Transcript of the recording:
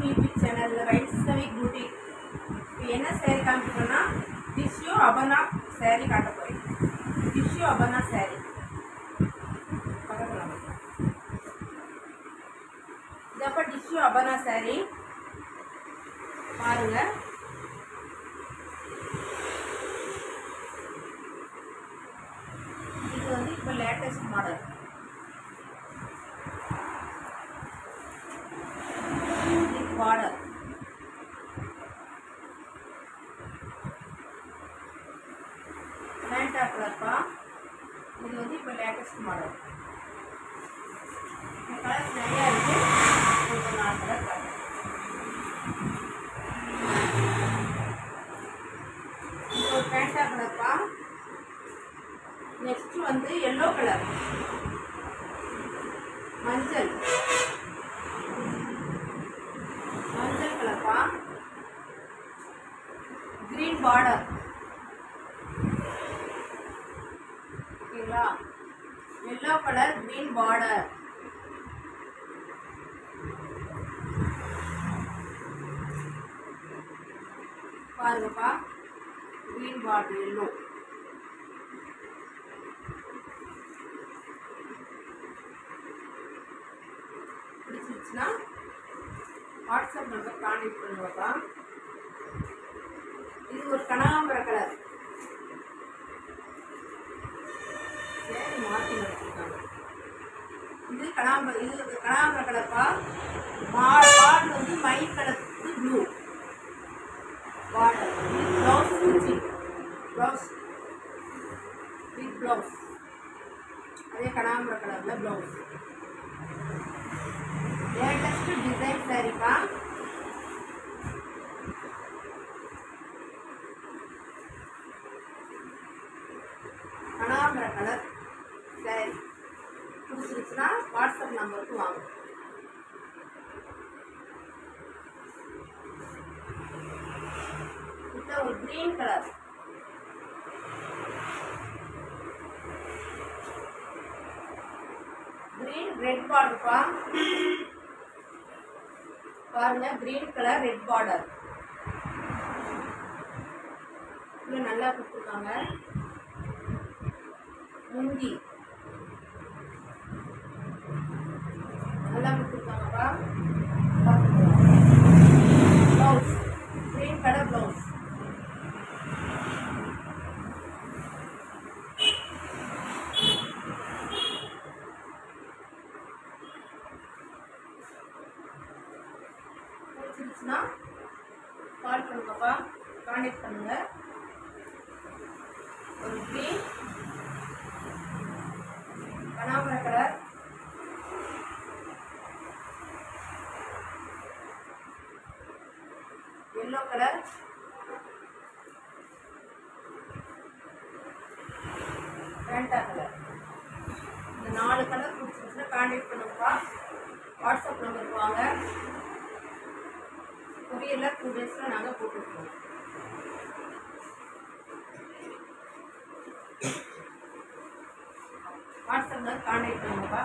Lakshmi YouTube சேனலில் வைஷ்ணவி பூட்டி இப்போ என்ன சேரீ காமிக்கணும்னா டிஷ்யூ அபனா சேரீ காட்ட போகிறேன். டிஷ்யூ அபனா சேரீ பக்கத்தில் இதப்போ டிஷ்யூ அபனா சேரீ பாருங்கள். இது வந்து இப்போ லேட்டஸ்ட் மாடல். பார்டர் மேண்டா கலர்ப்பா. இது வந்து இப்போ லேட்டஸ்ட் மாடல். கலர்ஸ் நிறையா இருக்கு. ஒரு 4 கலர் காட்டுறேன். இது ஒரு மேண்டா கலர்ப்பா. நெக்ஸ்ட் வந்து எல்லோ கலர், மஞ்சள் கலர்ப்பா. கிரீன் பார்டர் ஓகேங்களா. Yellow colour green border. பாருங்கப்பா, கிரீன் பார்டர் எல்லோ. பிடிச்சிருச்சுன்னா வாட்ஸ்அப் நம்பர் கான்டெக்ட் பண்ணுவாப்பா. இது ஒரு கனகாம்பர கலர். சரி மாற்றி வச்சுருக்காங்க. இது கனகாம்பர கலர்ப்பா. பார்டர் வந்து மை கலருக்கு ப்ளூ பார்டர். இது ப்ளவுஸ் குச்சி ப்ளவுஸ் வித் ப்ளவுஸ். அதே கனகாம்பர கலரில் ப்ளவுஸ். லேட்டஸ்ட் டிசைன் சாரிப்பா. கனகாம்பர கலர் சாரி பிடிச்சிருச்சுன்னா வாட்ஸ்அப் நம்பருக்கு வாங்க. இது ஒரு கிரீன் கலர். Green red பார்டர்ப்பா. பாருங்க, கிரீன் கலர் ரெட் பார்டர். இன்னும் நல்லா கொடுத்துருக்காங்க. முந்தி நல்லா கொடுத்துருக்காங்கப்பா. Blouse green colour blouse. பிடிச்சிருச்சுன்னா கால் பண்ணுங்கப்பா, கான்டெக்ட் பண்ணுங்க. ஒரு கிரீன் கனகாம்பர கலர், எல்லோ கலர், மேண்டா கலர். இந்த 4 கலர் பிடிச்சிருச்சுன்னா கான்டெக்ட் பண்ணுங்கப்பா. வாட்ஸ்அப் நம்பருக்கு வாங்க. கொரியரில் 2 daysல நாங்கள் போட்டுருக்கோம். வாட்ஸ்அப்பில் கான்டெக்ட் பண்ணுங்கப்பா.